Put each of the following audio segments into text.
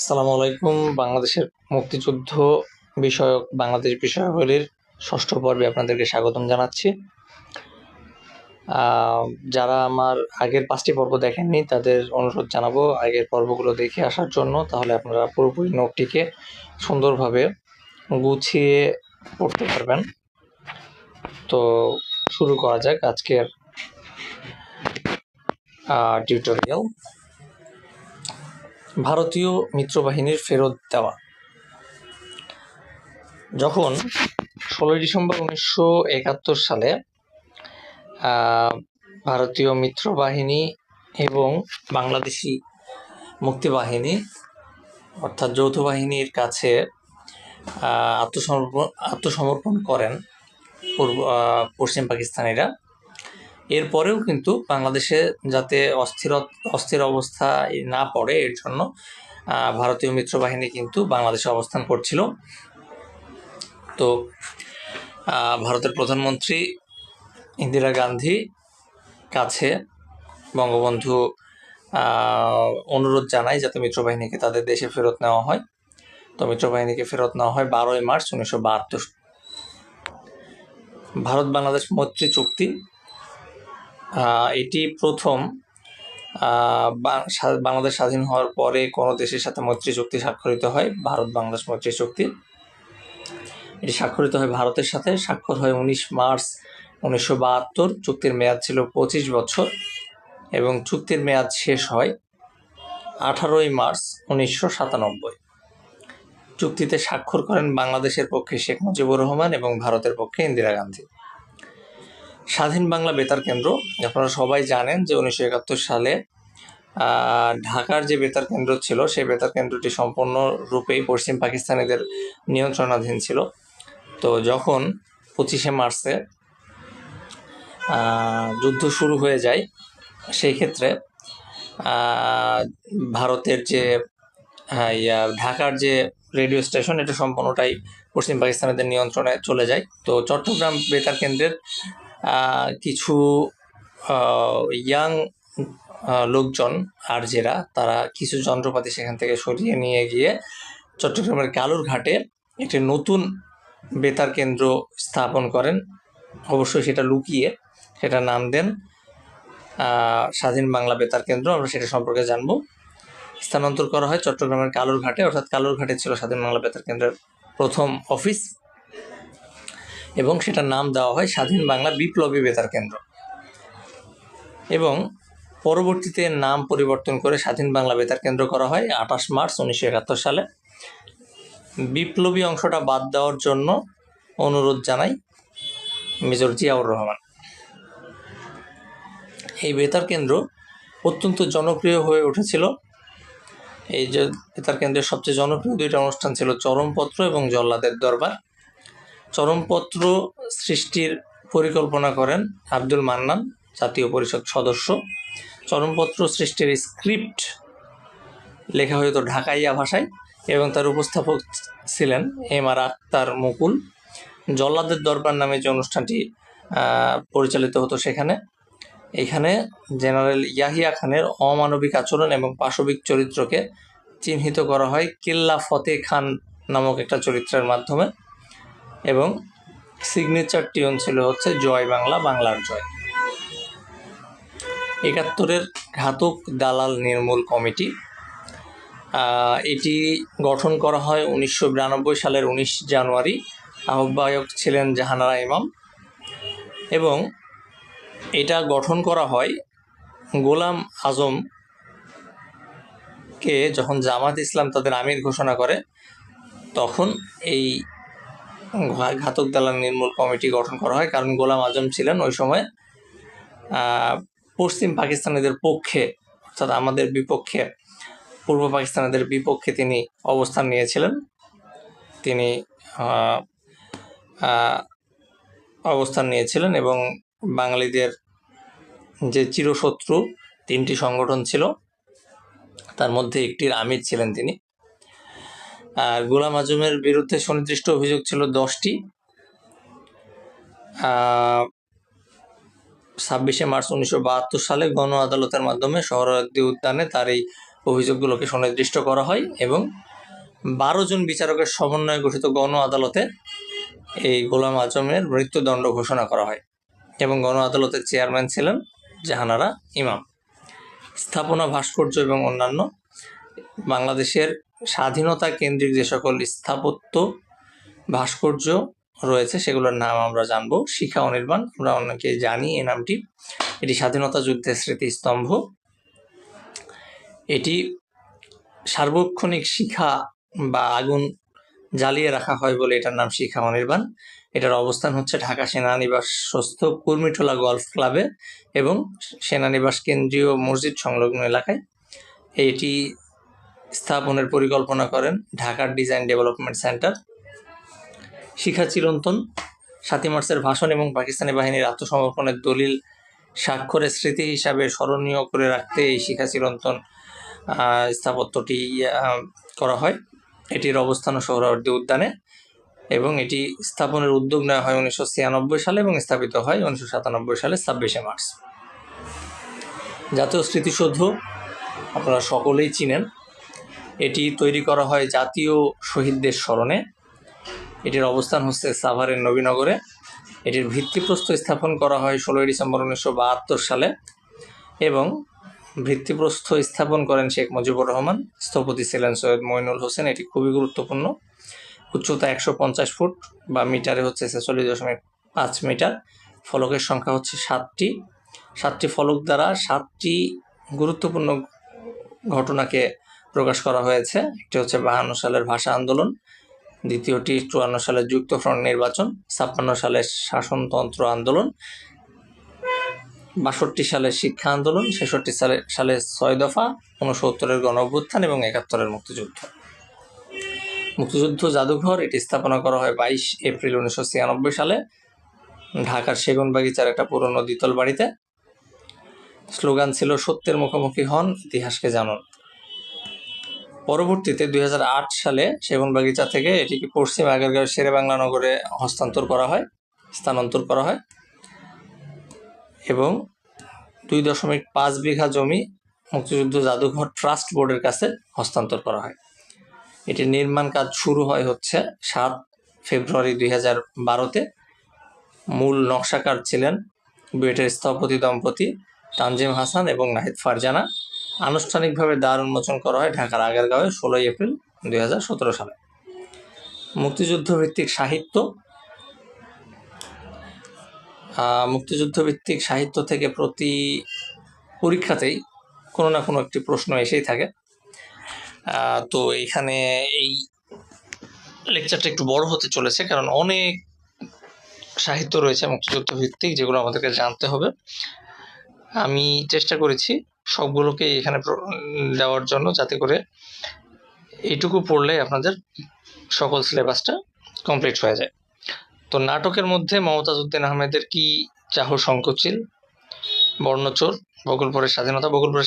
আসসালামু আলাইকুম। বাংলাদেশের মুক্তিযুদ্ধ বিষয়ক বাংলাদেশ বিষয়াবলীর ষষ্ঠ পর্বে আপনাদেরকে স্বাগতম জানাচ্ছি। যারা আমার আগের 5টি পর্ব দেখেননি তাদের অনুরোধ জানাবো আগের পর্বগুলো দেখে আসার জন্য, তাহলে আপনারা পুরোপুরি নোটটিকে সুন্দরভাবে গুছিয়ে পড়তে পারবেন। তো শুরু করা যাক আজকের টিউটোরিয়াল। ভারতীয় মিত্রবাহিনীর ফেরত দেওয়া। যখন 16 ডিসেম্বর 1971 সালে ভারতীয় মিত্রবাহিনী এবং বাংলাদেশি মুক্তিবাহিনী অর্থাৎ যৌথ বাহিনীর কাছে আত্মসমর্পণ করেন পশ্চিম পাকিস্তানিরা, এরপরেও কিন্তু বাংলাদেশে যাতে অস্থির অবস্থা না পড়ে এর জন্য ভারতীয় মিত্রবাহিনী কিন্তু বাংলাদেশে অবস্থান করছিল। তো ভারতের প্রধানমন্ত্রী ইন্দিরা গান্ধী কাছে বঙ্গবন্ধু অনুরোধ জানায় যাতে মিত্রবাহিনীকে তাদের দেশে ফেরত নেওয়া হয়। তো মিত্রবাহিনীকে ফেরত নেওয়া হয় 12 মার্চ 1972। ভারত বাংলাদেশ মৈত্রী চুক্তি, এটি প্রথম বাংলাদেশ স্বাধীন হওয়ার পরে কোনো দেশের সাথে মৈত্রী চুক্তি স্বাক্ষরিত হয়। ভারত বাংলাদেশ মৈত্রী চুক্তি এটি স্বাক্ষরিত হয় ভারতের সাথে, স্বাক্ষর হয় 19 মার্চ 1972। চুক্তির মেয়াদ ছিল 25 বছর এবং চুক্তির মেয়াদ শেষ হয় 18 মার্চ 1997। চুক্তিতে স্বাক্ষর করেন বাংলাদেশের পক্ষে শেখ মুজিবুর রহমান এবং ভারতের পক্ষে ইন্দিরা গান্ধী। স্বাধীন বাংলা বেতার কেন্দ্র, আপনারা সবাই জানেন যে 1971 সালে ঢাকার যে বেতার কেন্দ্র ছিল সেই বেতার কেন্দ্রটি সম্পূর্ণরূপেই পশ্চিম পাকিস্তানিদের নিয়ন্ত্রণাধীন ছিল। তো যখন 25 মার্চে যুদ্ধ শুরু হয়ে যায়, সেই ক্ষেত্রে ভারতের যে ঢাকার যে রেডিও স্টেশন এটা সম্পূর্ণটাই পশ্চিম পাকিস্তানিদের নিয়ন্ত্রণে চলে যায়। তো চট্টগ্রাম বেতার কেন্দ্রের কিছু ইয়াং লোকজন আরজেরা তারা কিছু যন্ত্রপাতি সেখান থেকে সরিয়ে নিয়ে গিয়ে চট্টগ্রামের কালুরঘাটে একটি নতুন বেতার কেন্দ্র স্থাপন করেন। অবশ্যই সেটা লুকিয়ে, সেটা নাম দেন স্বাধীন বাংলা বেতার কেন্দ্র। আমরা সেটা সম্পর্কে জানবো। স্থানান্তর করা হয় চট্টগ্রামের কালুরঘাটে, অর্থাৎ কালুরঘাটে ছিল স্বাধীন বাংলা বেতার কেন্দ্রের প্রথম অফিস এবং সেটার নাম দেওয়া হয় স্বাধীন বাংলা বিপ্লবী বেতার কেন্দ্র। এবং পরবর্তীতে নাম পরিবর্তন করে স্বাধীন বাংলা বেতার কেন্দ্র করা হয় 28 মার্চ 1971 সালে। বিপ্লবী অংশটা বাদ দেওয়ার জন্য অনুরোধ জানাই মেজর জিয়াউর রহমান। এই বেতার কেন্দ্র অত্যন্ত জনপ্রিয় হয়ে উঠেছিল। এই যে বেতার কেন্দ্রের সবচেয়ে জনপ্রিয় দুইটা অনুষ্ঠান ছিল চরমপত্র এবং জল্লাদের দরবার। চরমপত্র সৃষ্টির পরিকল্পনা করেন আব্দুল মান্নান, জাতীয় পরিষদ সদস্য। চরমপত্র সৃষ্টির স্ক্রিপ্ট লেখা হতো ঢাকাইয়া ভাষায় এবং তার উপস্থাপক ছিলেন MR আক্তার মুকুল। জল্লাদের দরবার নামে যে অনুষ্ঠানটি পরিচালিত হতো এখানে জেনারেল ইয়াহিয়া খানের অমানবিক আচরণ এবং পাশবিক চরিত্রকে চিহ্নিত করা হয় কিল্লা ফতে খান নামক একটা চরিত্রের মাধ্যমে এবং সিগনেচার টিউন ছিল হচ্ছে জয় বাংলা, বাংলার জয়। 71-এর ঘাতক দালাল নির্মূল কমিটি, এটি গঠন করা হয় 1992 সালের 19 জানুয়ারি। আহ্বায়ক ছিলেন জাহানারা ইমাম এবং এটা গঠন করা হয় গোলাম আজমকে যখন জামাত ইসলাম তাদের আমির ঘোষণা করে, তখন এই ঘাতক দালাল নির্মূল কমিটি গঠন করা হয়। কারণ গোলাম আজম ছিলেন ওই সময় পশ্চিম পাকিস্তানিদের পক্ষে, অর্থাৎ আমাদের বিপক্ষে, পূর্ব পাকিস্তানিদের বিপক্ষে তিনি অবস্থান নিয়েছিলেন। এবং বাঙালিদের যে চিরশত্রু 3টি সংগঠন ছিল তার মধ্যে একটির আমির ছিলেন তিনি। আর গোলাম আজমের বিরুদ্ধে সুনির্দিষ্ট অভিযোগ ছিল 10টি। 26 মার্চ 1972 সালে গণ আদালতের মাধ্যমে সোহরাওয়ার্দী উদ্যানে তার এই অভিযোগগুলোকে সুনির্দিষ্ট করা হয় এবং 12 জন বিচারকের সমন্বয়ে গঠিত গণ আদালতে এই গোলাম আজমের মৃত্যুদণ্ড ঘোষণা করা হয় এবং গণ আদালতের চেয়ারম্যান ছিলেন জাহানারা ইমাম। স্থাপনা, ভাস্কর্য এবং অন্যান্য বাংলাদেশের স্বাধীনতা কেন্দ্রিক যে সকল স্থাপত্য ভাস্কর্য রয়েছে সেগুলোর নাম আমরা জানবো। শিখা অনির্বাণ, আমরা অনেকে জানি এই নামটি। এটি স্বাধীনতা যুদ্ধের স্মৃতিস্তম্ভ। এটি সার্বক্ষণিক শিখা বা আগুন জ্বালিয়ে রাখা হয় বলে এটার নাম শিখা অনির্বাণ। এটার অবস্থান হচ্ছে ঢাকা সেনানিবাসস্থ কুর্মিটোলা গলফ ক্লাবে এবং সেনানিবাস কেন্দ্রীয় মসজিদ সংলগ্ন এলাকায়। এটি স্থাপনের পরিকল্পনা করেন ঢাকার ডিজাইন ডেভেলপমেন্ট সেন্টার। শিখা চিরন্তন 7 মার্চের ভাষণ এবং পাকিস্তানি বাহিনীর আত্মসমর্পণের দলিল স্বাক্ষরের স্মৃতি হিসাবে স্মরণীয় করে রাখতে এই শিখা চিরন্তন স্থাপত্যটি করা হয়। এটির অবস্থান সোহরাওয়ার্দী উদ্যানে এবং এটি স্থাপনের উদ্যোগ নেওয়া হয় 1996 সালে এবং স্থাপিত হয় 1997 সালে 26 মার্চ। জাতীয় স্মৃতিসৌধ আপনারা সকলেই চিনেন। এটি তৈরি করা হয় জাতীয় শহীদদের স্মরণে। এটির অবস্থান হচ্ছে সাভারের নবীনগরে। এটির ভিত্তিপ্রস্তর স্থাপন করা হয় 16 ডিসেম্বর 1972 সালে এবং ভিত্তিপ্রস্তর স্থাপন করেন শেখ মুজিবুর রহমান। স্থপতি ছিলেন সৈয়দ মঈনুল হোসেন। এটি খুবই গুরুত্বপূর্ণ। উচ্চতা 150 ফুট বা মিটারে হচ্ছে 46.5 মিটার। ফলকের সংখ্যা হচ্ছে 7টি ফলক দ্বারা 7টি গুরুত্বপূর্ণ ঘটনাকে প্রকাশ করা হয়েছে। একটি হচ্ছে 52 সালের ভাষা আন্দোলন, দ্বিতীয়টি 54 সালের যুক্তফ্রন্ট নির্বাচন, 56 সালের শাসনতন্ত্র আন্দোলন, 62 সালের শিক্ষা আন্দোলন, 66 সালের 6 দফা, 69-এর গণ অভ্যুত্থান এবং 71-এর মুক্তিযুদ্ধ। মুক্তিযুদ্ধ জাদুঘর এটি স্থাপনা করা হয় 22 এপ্রিল 1996 সালে ঢাকার সেগুনবাগিচার একটা পুরনো দ্বিতল বাড়িতে। স্লোগান ছিল সত্যের মুখোমুখি হন, ইতিহাসকে জানুন। পরবর্তীতে 2008 সালে সেগুনবাগিচা থেকে এটিকে পশ্চিম আগারগাঁও শেরেবাংলা নগরে স্থানান্তর করা হয় এবং 2.5 বিঘা জমি মুক্তিযুদ্ধ জাদুঘর ট্রাস্ট বোর্ডের কাছে হস্তান্তর করা হয়। এটির নির্মাণ কাজ শুরু হয় হচ্ছে 7 ফেব্রুয়ারি 2012-তে। মূল নকশাকার ছিলেন বুয়েটের স্থপতি দম্পতি তানজিম হাসান এবং নাহিদ ফারজানা। আনুষ্ঠানিকভাবে দ্বার উন্মোচন করা হয় ঢাকার আগারগাঁওয়ে 16 এপ্রিল 2017 সালে। মুক্তিযুদ্ধভিত্তিক সাহিত্য থেকে প্রতি পরীক্ষাতেই কোনো না কোনো একটি প্রশ্ন এসেই থাকে। তো এইখানে এই লেকচারটা একটু বড় হতে চলেছে কারণ অনেক সাহিত্য রয়েছে মুক্তিযুদ্ধ ভিত্তিক যেগুলো আমাদেরকে জানতে হবে। আমি চেষ্টা করেছি সবগুলোকে এখানে দেওয়ার জন্য যাতে করে এইটুকু পড়লে আপনাদের সকল সিলেবাসটা কমপ্লিট হয়ে যায়। তো নাটকের মধ্যে মমতাজ উদ্দিন আহমেদের কি চাহ সংকোচিল, বর্ণচোর, বকুলপুরের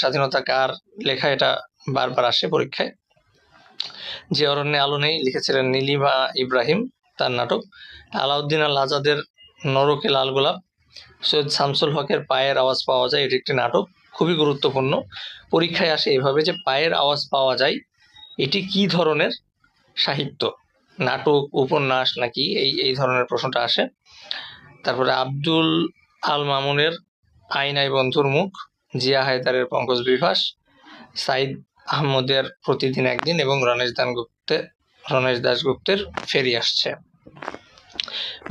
স্বাধীনতা কার লেখা, এটা বারবার আসে পরীক্ষায়। যে অরণ্যে আলো নেই লিখেছিলেন নীলিমা ইব্রাহিম, তার নাটক। আলাউদ্দিন আল আজাদের নরকে লাল গোলাপ, সৈয়দ শামসুল হকের পায়ের আওয়াজ পাওয়া যায়, এটি একটি নাটক, খুবই গুরুত্বপূর্ণ। পরীক্ষায় আসে এভাবে যে পায়ের আওয়াজ পাওয়া যায় এটি কি ধরনের সাহিত্য, নাটক, উপন্যাস নাকি, এই ধরনের প্রশ্নটা আসে। তারপরে আব্দুল আল মামুনের আইনাই বন্ধুর মুখ, জিয়া হায়দারের পঙ্কজ বিভাস, সাইদ আহমদের প্রতিদিন একদিন এবং রণেশ দাশগুপ্তের ফেরি আসছে।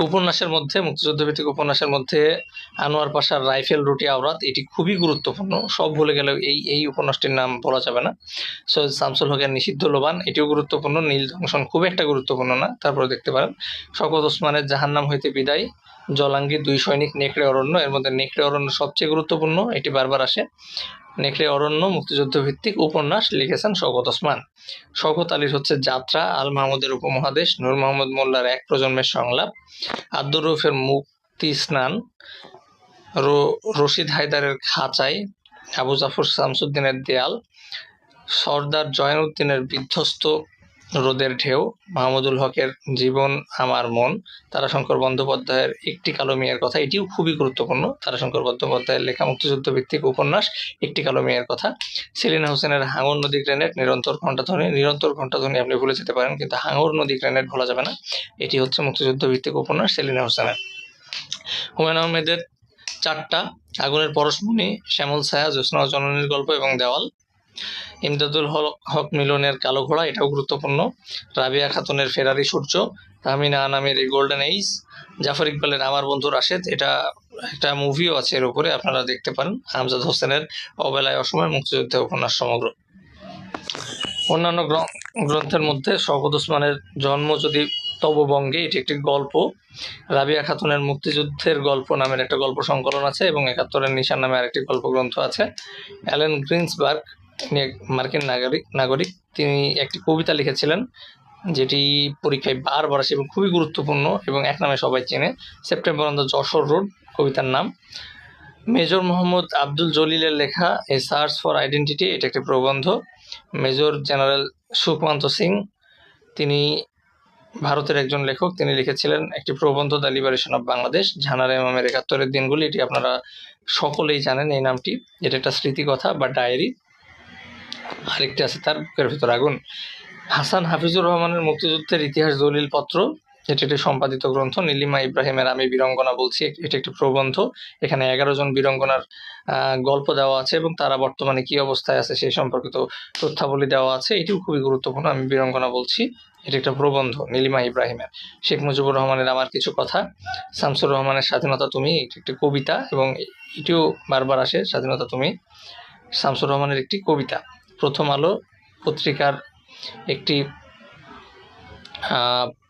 উপন্যাসের মধ্যে মুক্তিযুদ্ধভিত্তিক উপন্যাসের মধ্যে আনোয়ার পাশার রাইফেল রুটি আওরাত, এটি খুবই গুরুত্বপূর্ণ, সব ভুলে গেলেও এই উপন্যাসটির নাম বলা যাবে না। সৈয়দ শামসুল হকের নিষিদ্ধ লোবান, এটিও গুরুত্বপূর্ণ। নীল দংশন খুব একটা গুরুত্বপূর্ণ না, তারপরে দেখতে পারেন। শওকত ওসমানের জাহান্নাম হইতে বিদায়, জলাঙ্গির 2 সৈনিক, নেকড়ে অরণ্য, এর মধ্যে নেকড়ে অরণ্য সবচেয়ে গুরুত্বপূর্ণ, এটি বারবার আসে। নেকড়ে অরণ্য মুক্তিযুদ্ধ ভিত্তিক উপন্যাস, লিখেছেন শওকত ওসমান। শওকত আলীর হচ্ছে যাত্রা, আল মাহমুদের উপমহাদেশ, নূর মোহাম্মদ মোল্লার এক প্রজন্মের সংলাপ, আব্দুর রউফের মুক্তি স্নান, রশিদ হায়দারের খাঁচাই, আবু জাফর শামসুদ্দিনের দেয়াল, সর্দার জয়নুদ্দিনের বিধ্বস্ত রোদের ঢেউ, মাহমুদুল হকের জীবন আমার মন, তারাশঙ্কর বন্দ্যোপাধ্যায়ের একটি কালো মেয়ের কথা, এটিও খুবই গুরুত্বপূর্ণ। তারাশঙ্কর বন্দ্যোপাধ্যায়ের লেখা মুক্তিযুদ্ধ ভিত্তিক উপন্যাস একটি কালো মেয়ের কথা। সেলিনা হোসেনের হাঙর নদী গ্রেনেড, নিরন্তর ঘণ্টাধ্বনি। নিরন্তর ঘণ্টাধ্বনি আপনি ভুলে যেতে পারেন, কিন্তু হাঙর নদী গ্রেনেড ভোলা যাবে না। এটি হচ্ছে মুক্তিযুদ্ধ ভিত্তিক উপন্যাস সেলিনা হোসেনের। হুমায়ুন আহমেদের চারটা, আগুনের পরশমণি, শ্যামল ছায়া, জ্যোৎস্না ও জননীর গল্প এবং দেওয়াল। ইমদাদুল হক মিলনের কালো ঘোড়া, এটাও গুরুত্বপূর্ণ। রাবিয়া খাতুনের ফেরারি সূর্য, তাহমিনা আনামের এই গোল্ডেন এইজ, জাফর ইকবালের আমার বন্ধু রাশেদ, এটা একটা মুভিও আছে এর উপরে, আপনারা দেখতে পারেন। আমজাদ হোসেনের অবেলায় অসময়, মুক্তিযুদ্ধের উপন্যাস সমগ্র। অন্যান্য গ্রন্থের মধ্যে শওকত ওসমানের জন্ম যদি তব বঙ্গে, এটি একটি গল্প। রাবিয়া খাতুনের মুক্তিযুদ্ধের গল্প নামের একটা গল্প সংকলন আছে, এবং ৭১-এর নিশান নামে আরেকটি গল্প গ্রন্থ আছে। অ্যালেন গ্রিন্সবার্গ, মার্কিন নাগরিক, তিনি একটি কবিতা লিখেছিলেন যেটি পরীক্ষায় বারবার আসে এবং খুবই গুরুত্বপূর্ণ, এবং এক নামে সবাই চেনে, September on the Jessore road কবিতার নাম। মেজর মোহাম্মদ আব্দুল জলিলের লেখা এ সার্চ ফর আইডেন্টিটি, এটা একটি প্রবন্ধ। মেজর জেনারেল সুখমান্ত সিং, তিনি ভারতের একজন লেখক, তিনি লিখেছিলেন একটি প্রবন্ধ দ্য লিবারেশন অফ বাংলাদেশ। ঝানার ইমামের ৭১-এর দিনগুলি, এটি আপনারা সকলেই জানেন এই নামটি, এটা একটা স্মৃতিকথা বা ডায়েরি। আরেকটি আছে তার বুকের ভিতর আগুন। হাসান হাফিজুর রহমানের মুক্তিযুদ্ধের ইতিহাস দলিল পত্র, এটি একটি সম্পাদিত গ্রন্থ। নীলিমা ইব্রাহিমের আমি বীরঙ্গনা বলছি, এটি একটি প্রবন্ধ। এখানে ১১ জন বীরঙ্গনার গল্প দেওয়া আছে এবং তারা বর্তমানে কি অবস্থায় আছে সেই সম্পর্কিত তথ্যাবলী দেওয়া আছে, এটিও খুবই গুরুত্বপূর্ণ। আমি বীরঙ্গনা বলছি, এটি একটা প্রবন্ধ নীলিমা ইব্রাহিমের। শেখ মুজিবুর রহমানের আমার কিছু কথা, শামসুর রহমানের স্বাধীনতা তুমি, এটি একটি কবিতা এবং এটিও বারবার আসে, স্বাধীনতা তুমি, শামসুর রহমানের একটি কবিতা। প্রথম আলো পত্রিকার একটি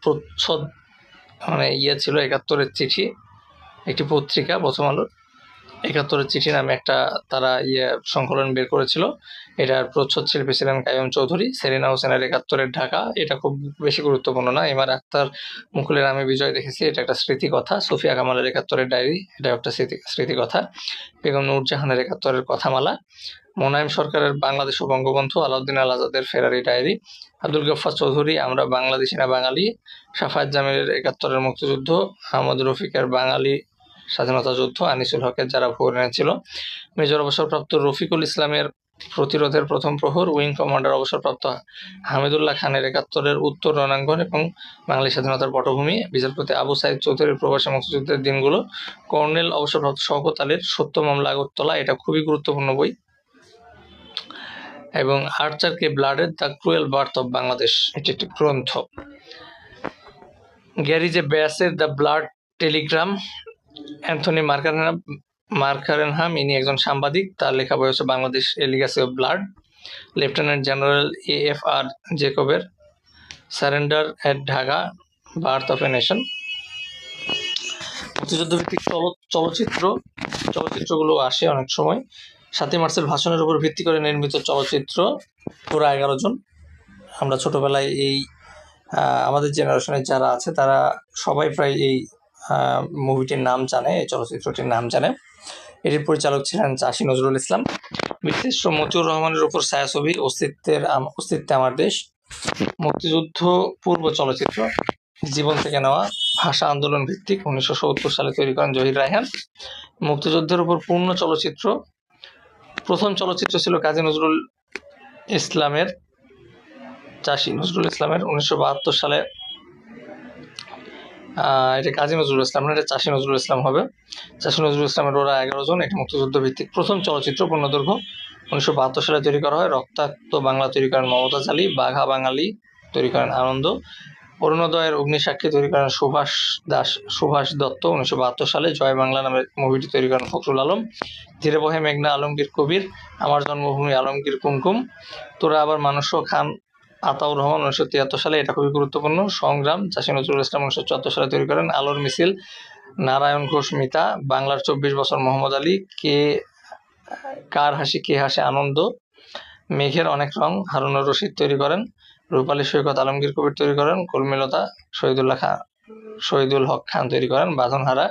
প্রচ্ছদ মানে ছিল ৭১-এর চিঠি, একটি পত্রিকা প্রথম আলোর ৭১-এর চিঠি নামে একটা তারা সংকলন বের করেছিল। এটার প্রচ্ছদ শিল্পী ছিলেন কাইয়ুম চৌধুরী। সেলিনা হোসেনের ৭১-এর ঢাকা, এটা খুব বেশি গুরুত্বপূর্ণ না। এমআর আখতার মুকুলের আমি বিজয় দেখেছি, এটা একটা স্মৃতিকথা। সুফিয়া কামালের ৭১-এর ডায়েরি, এটা একটা স্মৃতিকথা। বেগম নূরজাহানের ৭১-এর কথামালা। মোনায়েম সরকারের বাংলাদেশ ও বঙ্গবন্ধু, আলাউদ্দিন আল আজাদের ফেরারি ডায়েরি। আব্দুল গফফার চৌধুরী আমরা বাংলাদেশি না বাঙালি। সাফায়েত জামিলের ৭১-এর মুক্তিযুদ্ধ। আহমদ রফিকের বাঙালি স্বাধীনতা যুদ্ধ। আনিসুল হকের যারা ভোর এনেছিল। মেজর অবসরপ্রাপ্ত রফিকুল ইসলামের প্রতিরোধের প্রথম প্রহর। উইং কমান্ডার অবসরপ্রাপ্ত হামিদুল্লাহ খানের ৭১-এর উত্তর রণাঙ্গন এবং বাঙালি স্বাধীনতার পটভূমি। বিচারপতি আবু সাইদ চৌধুরীর প্রবাসী মুক্তিযুদ্ধের দিনগুলো। কর্নেল অবসরপ্রাপ্ত শওকত আলীর সত্য মামলা আগরতলা, এটা খুবই গুরুত্বপূর্ণ বই। এবং আর্চার কে ব্লাডের the cruel birth of Bangladesh, এটি একটি গ্রন্থ। গ্যারি জে ব্যাসের the blood telegram. Anthony Mascarenhas, ইনি একজন সাংবাদিক, তার লেখা বই হচ্ছে Bangladesh a legacy of blood. Lieutenant general AFR জেকবের surrender at Dhaka, birth of a nation. মুক্তিযুদ্ধ ভিত্তিক চলচ্চিত্রগুলো আসে অনেক সময়। ৭ই মার্চের ভাষণের উপর ভিত্তি করে নির্মিত চলচ্চিত্র পুরো ১১ জন। আমরা ছোটবেলায় এই আমাদের জেনারেশনের যারা আছে তারা সবাই প্রায় এই মুভিটির নাম জানে, এই চলচ্চিত্রটির নাম জানে। এটির পরিচালক ছিলেন চাষী নজরুল ইসলাম। বিশ্লেষ্য মতিউর রহমানের উপর ছায়াছবি অস্তিত্বে আমার দেশ। মুক্তিযুদ্ধ পূর্ব চলচ্চিত্র জীবন থেকে নেওয়া, ভাষা আন্দোলন ভিত্তিক, 1970 সালে তৈরি করেন জহির রায়হান। মুক্তিযুদ্ধের উপর পূর্ণ চলচ্চিত্র, প্রথম চলচ্চিত্র ছিল কাজী নজরুল ইসলামের চাষী নজরুল ইসলামের 1972 সালে। এটা কাজী নজরুল ইসলাম না, এটা চাষী নজরুল ইসলাম হবে। চাষী নজরুল ইসলামের ওরা ১১ জন, এটি মুক্তিযুদ্ধ ভিত্তিক প্রথম চলচ্চিত্র পূর্ণদৈর্ঘ্য। 1972 সালে তৈরি করা হয়। রক্তাক্ত বাংলা তৈরি করেন মমতাজ আলী। বাঘা বাঙালি তৈরি করেন আনন্দ। অরুণোদয়ের অগ্নিসাক্ষী তৈরি করেন সুভাষ দত্ত 1972 সালে। জয় বাংলা নামের মুভিটি তৈরি করেন ফখরুল আলম। ধীরে বহে মেঘনা আলমগীর কবির। আমার জন্মভূমি আলমগীর কুমকুম। তোরা আবার মানুষ খান আতাউর রহমান 1973 সালে, এটা খুবই গুরুত্বপূর্ণ। সংগ্রাম চাষী নজরুল ইসলাম 1974 সালে তৈরি করেন। আলোর মিছিল নারায়ণ ঘোষ মিতা। বাংলার 24 বছর মোহাম্মদ আলী। কার হাসি কে হাসে আনন্দ। মেঘের অনেক রং হারুনুর রশিদ তৈরি করেন। রূপালী সৈকত আলমগীর কবির তৈরি করেন। কলমিলতা শহীদুল হক খান তৈরি করেন। বাঁধনহারা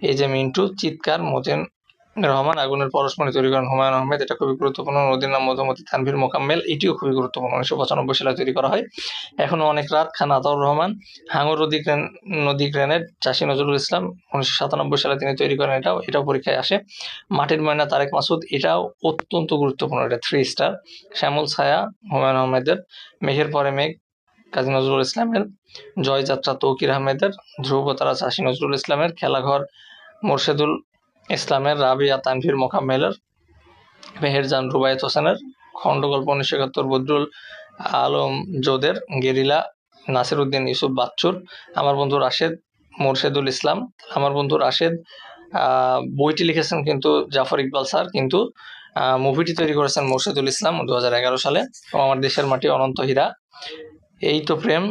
এই যে মিন্টু। চিৎকার মতিন রহমান। আগুনের পরশমণি তৈরি করেন হুমায়ুন আহমেদ, এটা খুবই গুরুত্বপূর্ণ। নদীর নাম মধুমতি, তানভীর মোকাম্মেল, এটিও খুবই গুরুত্বপূর্ণ, 1995 সালে তৈরি করা হয়। এখনো অনেক রাত, খান আতাউর রহমান। হাঙর নদী গ্রেনেড, চাষী নজরুল ইসলাম, 1997 সালে তিনি তৈরি করেন, এটাও পরীক্ষায় আসে। মাটির ময়না, তারেক মাসুদ, এটাও অত্যন্ত গুরুত্বপূর্ণ, এটা 3 স্টার। শ্যামল ছায়া, হুমায়ুন আহমেদের। মেঘের পরে মেঘ, কাজী নজরুল ইসলামের। জয়যাত্রা, তৌকির আহমেদের। ধ্রুবতারা, চাষী নজরুল ইসলামের। খেলাঘর, মোর্শেদুল ইসলামের। রাবিয়া, তানভীর মোকাম্মেলের। মেহেরজান, রুবায়েত হোসেনের। খণ্ডগল্প, 1971, বদরুল আলম জোদের। গেরিলা, নাসির উদ্দিন ইউসুফ বাচ্চুর। আমার বন্ধু রাশেদ, মোরশেদুল ইসলাম। আমার বন্ধু রাশেদ বইটি লিখেছেন কিন্তু জাফর ইকবাল স্যার, কিন্তু মুভিটি তৈরি করেছেন মোরশেদুল ইসলাম 2011 সালে। ও আমার দেশের মাটি, অনন্ত হীরা। এই তো প্রেম,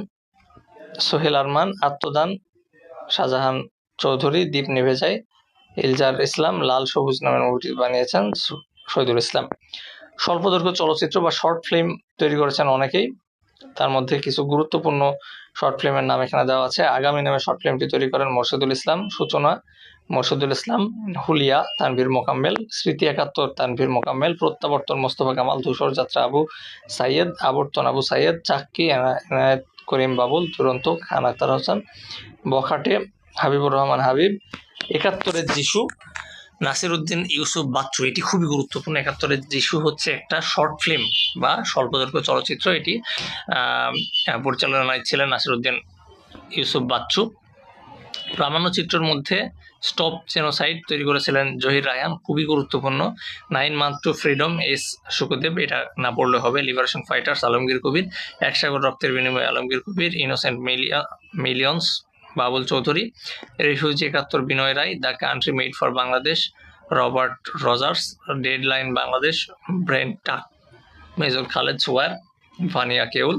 সোহেল আরমান। আত্মদান, শাহজাহান চৌধুরী। দ্বীপ নিভে যায়, ইলজার ইসলাম। লাল সবুজ নামের মুভিটি বানিয়েছেন শহীদুল ইসলাম। স্বল্পদৈর্ঘ্য চলচ্চিত্র বা শর্ট ফিল্ম তৈরি করেছেন অনেকেই, তার মধ্যে কিছু গুরুত্বপূর্ণ শর্ট ফিল্মের নাম এখানে দেওয়া আছে। আগামী নামে শর্ট ফিল্মটি তৈরি করেন মোরশেদুল ইসলাম। সূচনা, মোরশেদুল ইসলাম। হুলিয়া, তানভীর মোকাম্মেল। স্মৃতি 71, তানভীর মোকাম্মেল। প্রত্যাবর্তন, মোস্তফা কামাল। ধূসর যাত্রা, আবু সাইয়েদ। আবর্তন, আবু সাইয়েদ। চাক্কি, এনায়েত করিম বাবুল। দুরন্ত, খান আখতার হোসেন। বখাটে, হাবিবুর রহমান হাবিব। 71-এর যিশু, নাসির উদ্দিন ইউসুফ বাচ্চু, এটি খুবই গুরুত্বপূর্ণ। 71-এর যিশু হচ্ছে একটা শর্ট ফিল্ম বা স্বল্পদৈর্ঘ্য চলচ্চিত্র, এটি পরিচালনায় ছিলেন নাসির উদ্দিন ইউসুফ বাচ্চু। প্রামাণ্যচিত্রের মধ্যে স্টপ জেনোসাইড তৈরি করেছিলেন জহির রায়হান, খুবই গুরুত্বপূর্ণ। 9 month to freedom, S Sukhdev, এটা না পড়লে হবে। Liberation fighters, Alamgir Kabir. 1 সাগর রক্তের বিনিময়ে, Alamgir Kabir. Innocent millions, Babul Chowdhury. Refugee 71, Binoy Roy. The country made for Bangladesh, Robert Rogers. Deadline Bangladesh, Brian Tuck, major Khaled সোয়ার, ভানিয়া কেউল।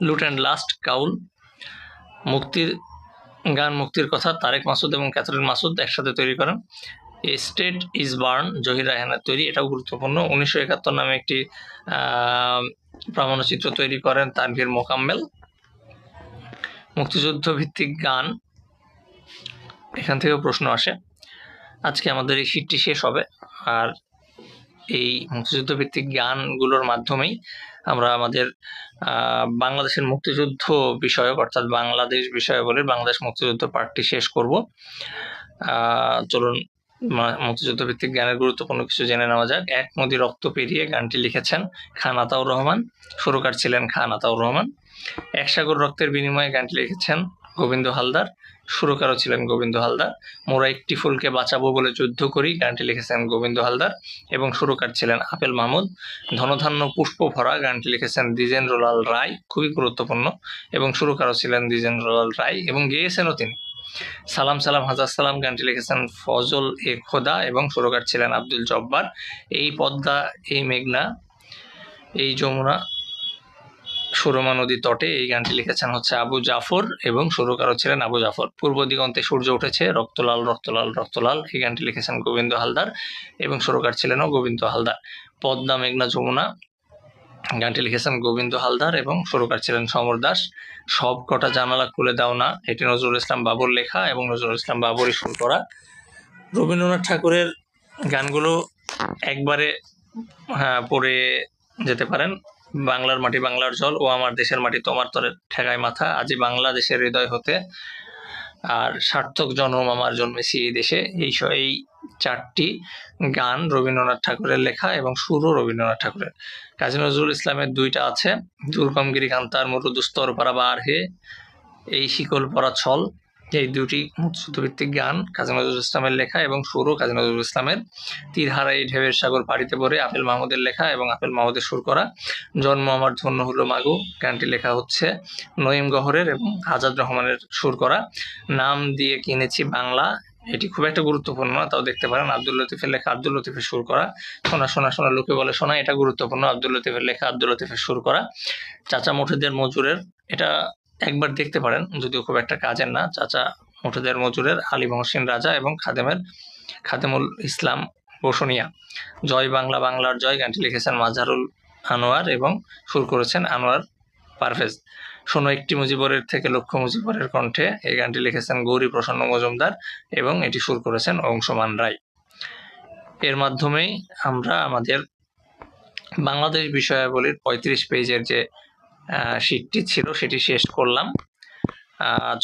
লুট অ্যান্ড লাস্ট, কাউল। মুক্তির কথা, তারেক মাসুদ এবং ক্যাথরিন মাসুদ একসাথে তৈরি করেন। A state is born, Zahir রায়হানের তৈরি, এটাও গুরুত্বপূর্ণ। 1971 নামে একটি প্রামাণ্যচিত্র তৈরি করেন তানভীর মোকাম্মেল। মুক্তিযুদ্ধ ভিত্তিক গান, এখান থেকেও প্রশ্ন আসে। আজকে আমাদের এই শীটটি শেষ হবে, আর এই মুক্তিযুদ্ধ ভিত্তিক গানগুলোর মাধ্যমেই আমরা আমাদের বাংলাদেশের মুক্তিযুদ্ধ বিষয়ক, অর্থাৎ বাংলাদেশ বিষয় বলে বাংলাদেশ মুক্তিযুদ্ধ পার্টটি শেষ করব। চলুন মুক্তিযুদ্ধ ভিত্তিক গানের গুরুত্বপূর্ণ কিছু জেনে নেওয়া যাক। 1 নদী রক্ত পেরিয়ে, গানটি লিখেছেন খান আতাউর রহমান, সুরকার ছিলেন খান আতাউর রহমান। 1 সাগর রক্তের বিনিময়ে, গানটি লিখেছেন গোবিন্দ হালদার, সুরকারও ছিলেন গোবিন্দ হালদার। মোরা একটি ফুলকে বাঁচাবো বলে যুদ্ধ করি, গানটি লিখেছেন গোবিন্দ হালদার এবং সুরকার ছিলেন আপেল মাহমুদ। ধনধান্য পুষ্প ভরা, গানটি লিখেছেন দ্বিজেন্দ্রলাল রায়, খুবই গুরুত্বপূর্ণ, এবং সুরকারও ছিলেন দ্বিজেন্দ্রলাল রায় এবং গেয়েছেনও তিনি। সালাম সালাম হাজার সালাম, গানটি লিখেছেন ফজল এ খোদা এবং সুরকার ছিলেন আব্দুল জব্বার। এই পদ্মা, এই মেঘনা, এই যমুনা সুরমা নদীর তটে, এই গানটি লিখেছেন হচ্ছে আবু জাফর এবং সুরকারও ছিলেন আবু জাফর। পূর্ব দিগন্তে সূর্য উঠেছে, রক্তলাল রক্তলাল রক্তলাল, এই গানটি লিখেছেন গোবিন্দ হালদার এবং সুরকার ছিলেনও গোবিন্দ হালদার। পদ্মা, মেঘনা, যমুনা, গানটি লিখেছেন গোবিন্দ হালদার এবং সুরকার ছিলেন সমর দাস। সব কটা জানালা খুলে দাও না, এটি নজরুল ইসলাম বাবুর লেখা এবং নজরুল ইসলাম বাবুরই সুর করা। রবীন্দ্রনাথ ঠাকুরের গানগুলো একবারে পড়ে যেতে পারেন। বাংলার মাটি বাংলার জল, ও আমার দেশের মাটি তোমার তরে ঠেকায় মাথা, আজি বাংলাদেশের হৃদয় হতে, আর সার্থক জনম আমার জন্মেছি এই দেশে। এই 4টি গান রবীন্দ্রনাথ ঠাকুরের লেখা এবং সুরও রবীন্দ্রনাথ ঠাকুরের। কাজী নজরুল ইসলামের 2টা আছে, দুর্গমগিরি কান্তার মরুদুস্তর পারাবার হে, এই শিকল পরা ছল, এই 2টি মুক্তিযুদ্ধভিত্তিক গান কাজী নজরুল ইসলামের লেখা এবং সুরও কাজী নজরুল ইসলামের। তীরহারা এই ঢেউয়ের সাগর পাড়িতে পড়ে, আপেল মাহমুদের লেখা এবং আপেল মাহমুদের সুর করা। জন্ম আমার ধন্য হলো মাগো, গানটি লেখা হচ্ছে নঈম গহরের এবং আজাদ রহমানের সুর করা। নাম দিয়ে কিনেছি বাংলা, এটি খুব একটা গুরুত্বপূর্ণ না, তাও দেখতে পারেন। আব্দুল লতিফের লেখা, আব্দুল লতিফের সুর করা। শোনা শোনা শোনা লোকে বলে শোনা, এটা গুরুত্বপূর্ণ, আব্দুল লতিফের লেখা, আব্দুল লতিফের সুর করা। চাচা মুঠোদের মজুরের, এটা একবার দেখতে পারেন, যদিও খুব একটা কাজের না। চাচা মুঠোদের মজুরের, আলী মহসিন রাজা এবং খাদেমুল ইসলাম বসুনিয়া। জয় বাংলা বাংলার জয়, গানটি লিখেছেন মাজহারুল আনোয়ার এবং সুর করেছেন আনোয়ার পারভেজ। শোনো একটি মুজিবরের থেকে লক্ষ মুজিবরের কণ্ঠে, এই গানটি লিখেছেন গৌরী প্রসন্ন মজুমদার এবং এটি সুর করেছেন অংশমান রায়। এর মাধ্যমেই আমরা আমাদের বাংলাদেশ বিষয়াবলীর 35 পেজের যে শীটটি ছিল সেটি শেষ করলাম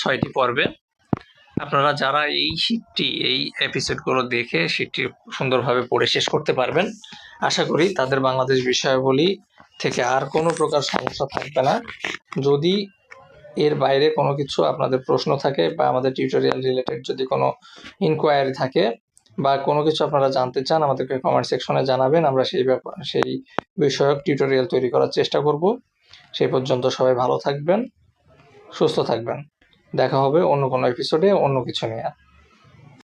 6টি পর্বে। আপনারা যারা এই এপিসোডগুলো দেখে শীটটি সুন্দরভাবে পড়ে শেষ করতে পারবেন, আশা করি তাদের বাংলাদেশ বিষয়াবলী থেকে আর কোনো প্রকার সমস্যা থাকবে না। যদি এর বাইরে কোনো কিছু আপনাদের প্রশ্ন থাকে বা আমাদের টিউটোরিয়াল রিলেটেড যদি কোনো ইনকোয়ারি থাকে বা কোনো কিছু আপনারা জানতে চান, আমাদেরকে কমেন্ট সেকশনে জানাবেন। আমরা সেই বিষয়ক টিউটোরিয়াল তৈরি করার চেষ্টা করব। সেই পর্যন্ত সবাই ভালো থাকবেন, সুস্থ থাকবেন। দেখা হবে অন্য কোনো এপিসোডে অন্য কিছু নিয়ে।